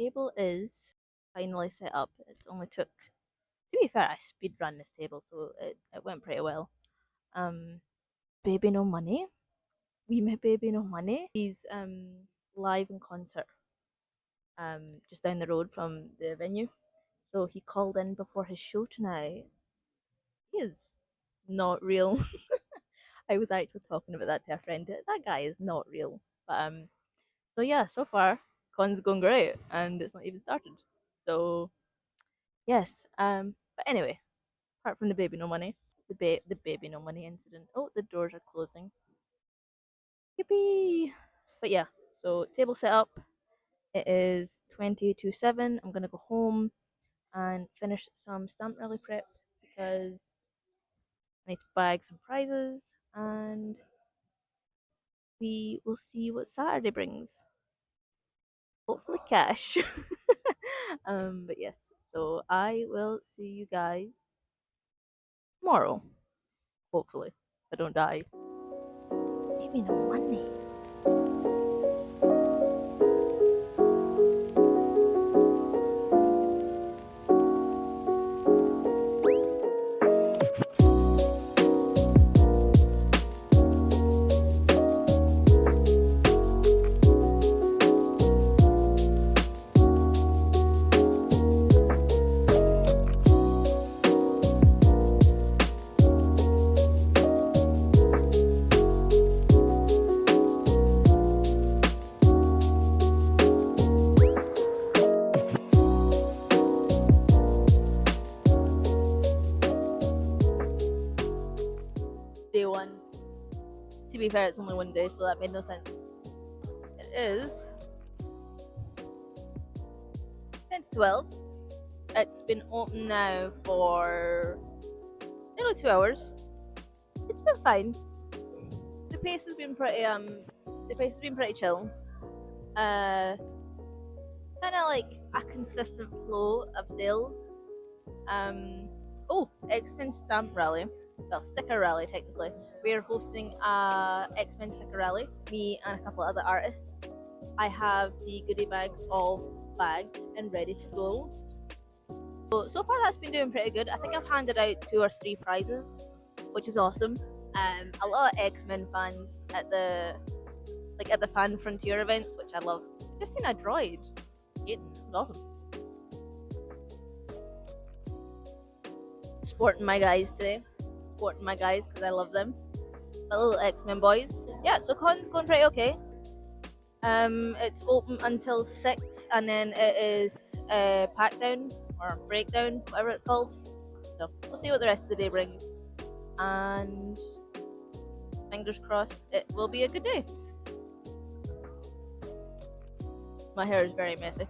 table is finally set up. It's only took, to be fair, I speed run this table, so it went pretty well. Um, Baby No Money. We met Baby No Money. He's live in concert just down the road from the venue. So he called in before his show tonight. He is not real. I was actually talking about that to a friend. That guy is not real. But so yeah, so far con's going great, and it's not even started. So yes, but anyway, apart from the baby no money, the baby no money incident. Oh, the doors are closing. Yippee! But yeah, so table set up. It is 20 to 7. I'm gonna go home and finish some stamp rally prep because I need to bag some prizes, and we will see what Saturday brings. Hopefully cash. But yes, so I will see you guys tomorrow. Hopefully, if I don't die. Maybe no money. Day one. To be fair, it's only one day, so that made no sense. It is 10 to 12. It's been open now for nearly 2 hours. It's been fine. The pace has been pretty chill. Uh Kind of like a consistent flow of sales. X-Men stamp rally. Well, sticker rally technically. We are hosting a X-Men sticker rally. Me and a couple other artists. I have the goodie bags all bagged and ready to go. So far that's been doing pretty good. I think I've handed out 2 or 3 prizes, which is awesome. A lot of X-Men fans at the fan frontier events, which I love. Just seen a droid skating. It was awesome. Sporting my guys today. Sporting my guys because I love them. My little X-Men boys. Yeah, so con's going pretty okay. It's open until 6, and then it is pack down or breakdown, whatever it's called. So we'll see what the rest of the day brings, and fingers crossed it will be a good day. My hair is very messy.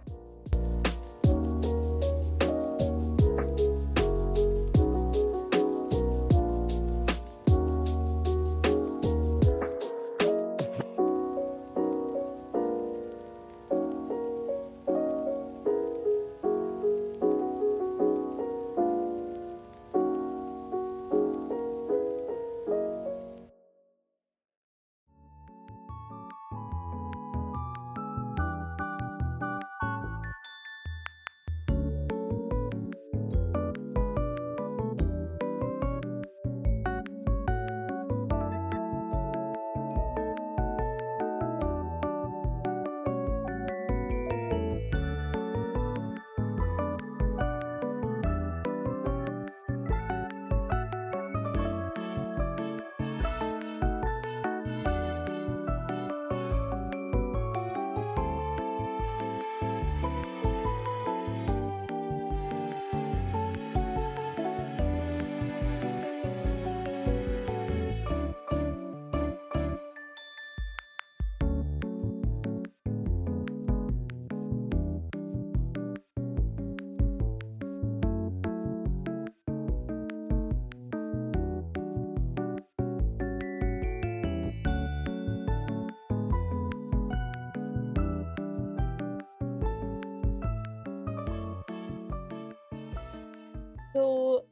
So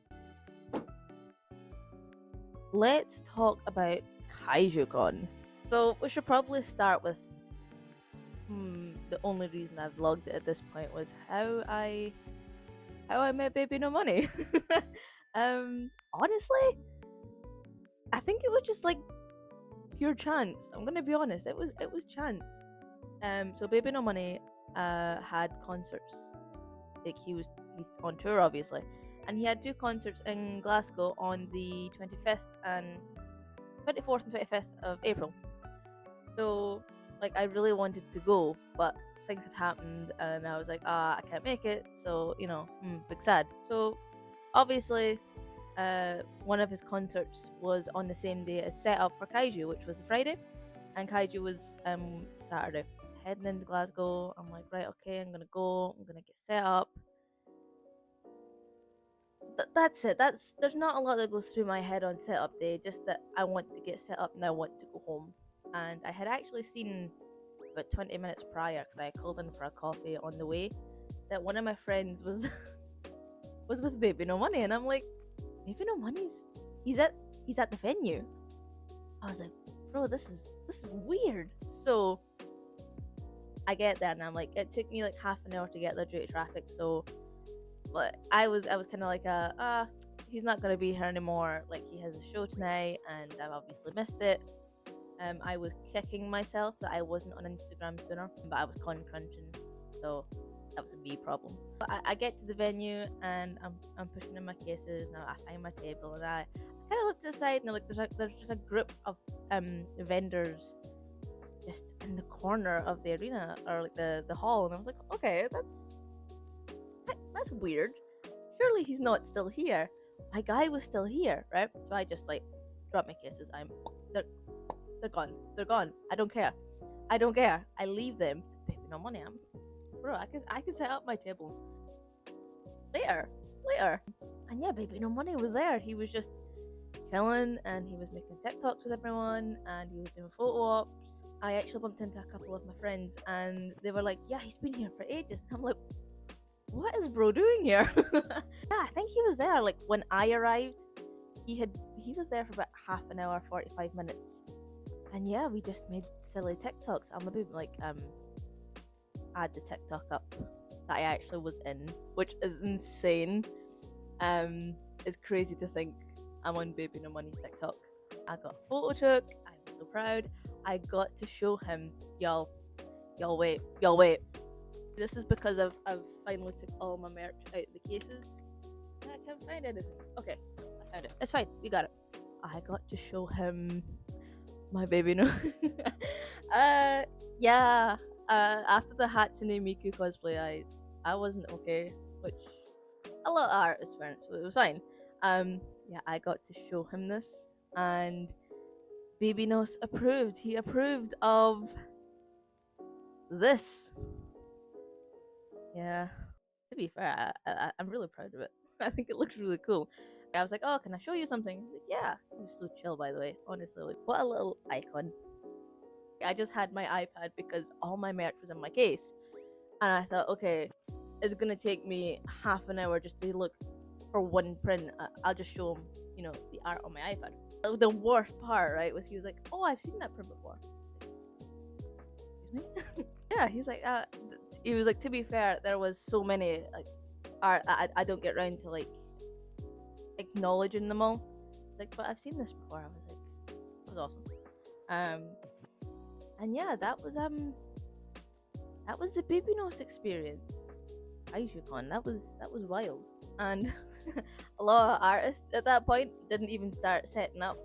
let's talk about Kaiju Con. So we should probably start with the only reason I vlogged it at this point was how I met Baby No Money. Honestly, I think it was just like pure chance. I'm gonna be honest. It was chance. So Baby No Money had concerts. Like he's on tour obviously, and he had two concerts in Glasgow on the 25th and 24th and 25th of April. So like I really wanted to go, but things had happened, and I was like, I can't make it. So big sad. So obviously, one of his concerts was on the same day as set up for Kaiju, which was the Friday, and Kaiju was Saturday. Heading into Glasgow, I'm like, right, okay, I'm gonna go. I'm gonna get set up. That's it. There's not a lot that goes through my head on setup day. Just that I want to get set up and I want to go home. And I had actually seen about 20 minutes prior, because I called in for a coffee on the way, that one of my friends was was with Baby No Money, and I'm like, Baby No Money's he's at the venue. I was like, bro, this is weird. So I get there and I'm like, it took me like half an hour to get there due to traffic. So, but I was kind of like he's not gonna be here anymore. Like he has a show tonight, and I've obviously missed it. I was kicking myself that I wasn't on Instagram sooner, but I was con crunching, so that was a me problem. But I get to the venue and I'm pushing in my cases. Now I find my table and I kind of look to the side and like there's just a group of vendors just in the corner of the arena or like the hall, and I was like, okay, that's weird. Surely he's not still here. My guy was still here, right? So I just like drop my cases. They're they're gone. They're gone. I don't care. I don't care. I leave them. It's Baby No Money. Bro, I can set up my table later. Later. And yeah, Baby No Money was there. He was just chilling and he was making TikToks with everyone and he was doing photo ops. I actually bumped into a couple of my friends and they were like, yeah, he's been here for ages. And I'm like, what is bro doing here? Yeah, I think he was there like when I arrived. He was there for about half an hour, 45 minutes. And yeah, we just made silly TikToks. I'll maybe like add the TikTok up that I actually was in, which is insane. It's crazy to think I'm on Baby No Money's TikTok. I got a photo took. I'm so proud. I got to show him, y'all wait. This is because I've finally took all my merch out of the cases. I can't find anything. Okay, I found it. It's fine. We got it. I got to show him my baby no. Yeah. After the Hatsune Miku cosplay, I wasn't okay, which a lot of artists weren't, so it was fine. Yeah, I got to show him this, and Bibinos approved. He approved of this. Yeah. To be fair, I'm really proud of it. I think it looks really cool. I was like, oh, can I show you something? He's like, yeah. He was so chill, by the way. Honestly, like, what a little icon. I just had my iPad because all my merch was in my case. And I thought, okay, it's going to take me half an hour just to look for one print. I'll just show him, the art on my iPad. The worst part, right, was he was like, oh, I've seen that print before. Excuse me? Yeah, he's like, he was like, to be fair, there was so many, like, art that I don't get around to, like, acknowledging them all. It's like, but I've seen this before. I was like, that was awesome. And yeah, that was the Bibinos experience. KaijuCon, that was wild. And a lot of artists at that point didn't even start setting up,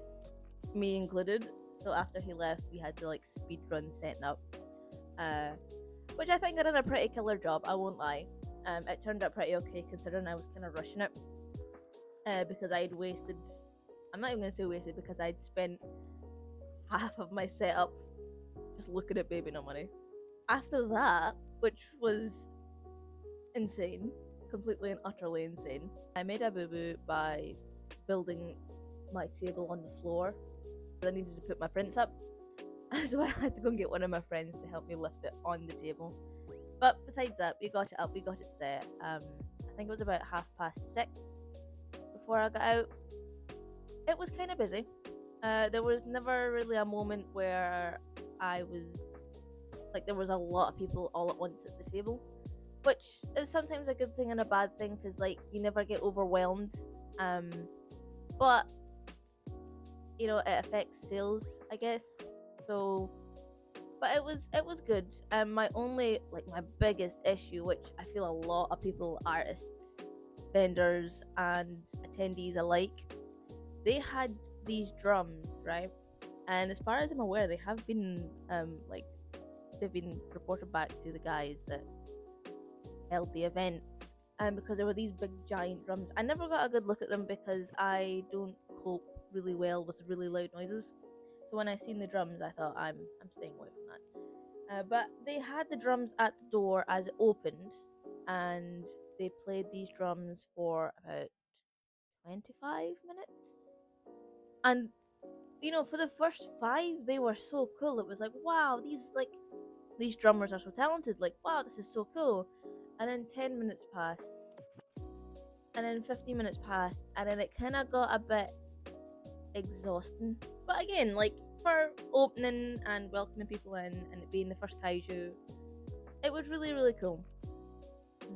me included. So after he left, we had to like speed run setting up, which I think I did a pretty killer job. I won't lie. It turned out pretty okay considering I was kind of rushing it, because I'd wasted. I'm not even gonna say wasted because I'd spent half of my setup just looking at Baby No Money. After that, which was insane, completely and utterly insane, I made a boo-boo by building my table on the floor. I needed to put my prints up, so I had to go and get one of my friends to help me lift it on the table. But besides that, we got it up, we got it set. I think it was about 6:30 before I got out. It was kind of busy. There was never really a moment where I was Like there was a lot of people all at once at the table, which is sometimes a good thing and a bad thing because like you never get overwhelmed. Um, but you know it affects sales, I guess. So, but it was good. My only like my biggest issue, which I feel a lot of people, artists, vendors, and attendees alike, they had these drums, right? And as far as I'm aware, they have been like they've been reported back to the guys that held the event, because there were these big giant drums. I never got a good look at them because I don't cope really well with really loud noises. So when I seen the drums, I thought I'm staying away from that. But they had the drums at the door as it opened, and they played these drums for about 25 minutes. And you know, for the first five, they were so cool. It was like, wow, these drummers are so talented. Like, wow, this is so cool. And then 10 minutes passed, and then 15 minutes passed, and then it kind of got a bit exhausting. But again, like for opening and welcoming people in, and it being the first kaiju, it was really really cool.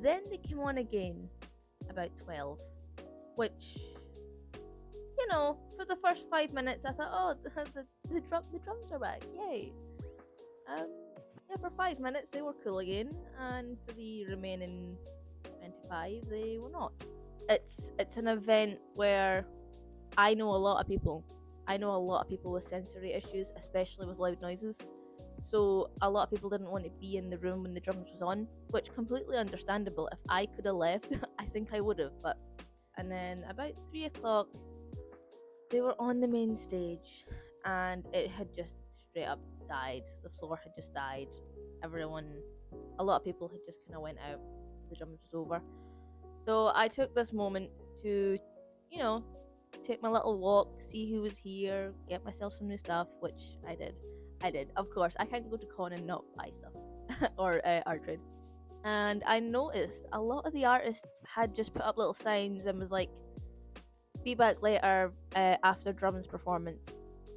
Then they came on again about 12, which you know, for the first 5 minutes, I thought, oh, the drums are back, yay! Um, yeah, for 5 minutes they were cool again, and for the remaining 25, they were not. It's an event where I know a lot of people. I know a lot of people with sensory issues, especially with loud noises. So a lot of people didn't want to be in the room when the drums was on, which completely understandable. If I could have left, I think I would have. But and then about 3 o'clock, they were on the main stage, and it had just straight up died. The floor had just died. Everyone, a lot of people had just kind of went out. The drums was over. So I took this moment to, you know, take my little walk, see who was here, get myself some new stuff, which I did. I did. Of course, I can't go to con and not buy stuff or art trade. And I noticed a lot of the artists had just put up little signs and was like, "Be back later after drums performance."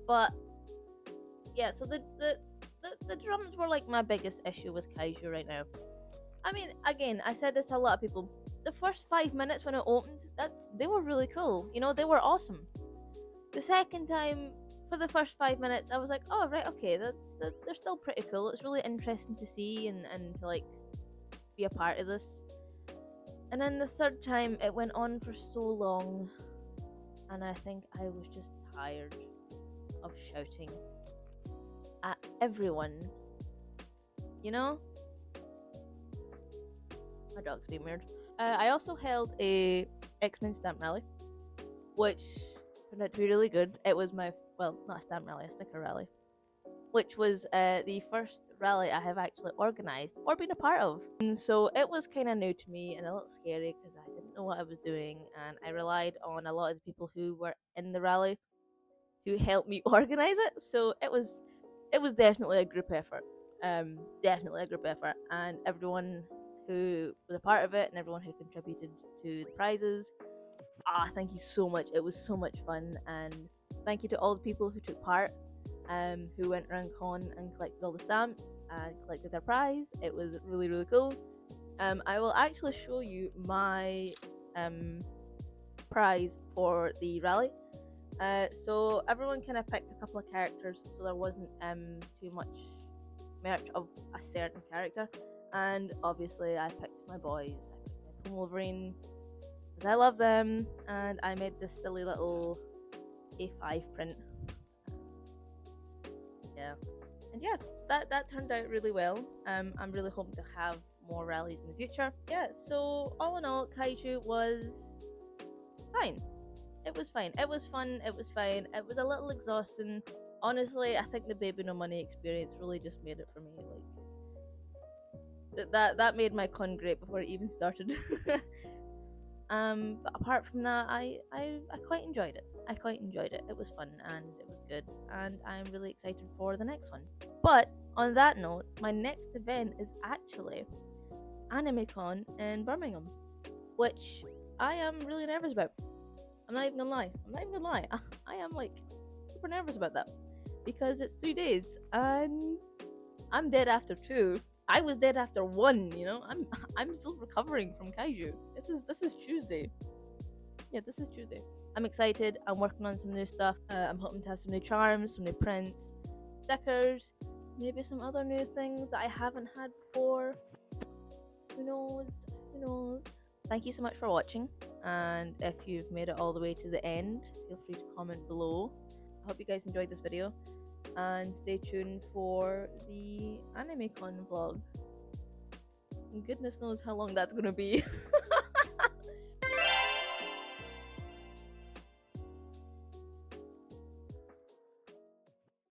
But yeah, so the drums were like my biggest issue with Kaiju right now. I mean, again, I said this to a lot of people. The first 5 minutes when it opened, they were really cool. You know, they were awesome. The second time, for the first 5 minutes, I was like, oh right, okay, they're still pretty cool. It's really interesting to see and to like be a part of this. And then the third time, it went on for so long, and I think I was just tired of shouting at everyone. You know, my dog's being weird. I also held a X-Men stamp rally, which turned out to be really good. It was my, well, not a stamp rally, a sticker rally, which was the first rally I have actually organised or been a part of. And so it was kind of new to me and a little scary because I didn't know what I was doing, and I relied on a lot of the people who were in the rally to help me organise it. So it was definitely a group effort. Definitely a group effort, and everyone who was a part of it and everyone who contributed to the prizes, thank you so much. It was so much fun, and thank you to all the people who took part, who went around con and collected all the stamps and collected their prize. It was really really cool. I will actually show you my prize for the rally. So everyone kind of picked a couple of characters, so there wasn't too much merch of a certain character. And obviously, I picked my boys. I picked Wolverine because I love them, and I made this silly little A5 print. Yeah, and yeah, that turned out really well. I'm really hoping to have more rallies in the future. Yeah, so all in all, Kaiju was fine. It was fine. It was fun. It was fine. It was a little exhausting. Honestly, I think the Baby No Money experience really just made it for me. Like that made my con great before it even started. But apart from that, I quite enjoyed it. I quite enjoyed it. It was fun and it was good, and I'm really excited for the next one. But on that note, my next event is actually AnimeCon in Birmingham, which I am really nervous about. I'm not even gonna lie. I'm not even gonna lie. I am like super nervous about that because it's 3 days, and I'm dead after 2. I was dead after 1, you know? I'm still recovering from Kaiju. This is Tuesday. Yeah, this is Tuesday. I'm excited. I'm working on some new stuff. I'm hoping to have some new charms, some new prints, stickers, maybe some other new things that I haven't had before. Who knows? Who knows? Thank you so much for watching. And if you've made it all the way to the end, feel free to comment below. I hope you guys enjoyed this video. And stay tuned for the AnimeCon vlog. And goodness knows how long that's gonna be.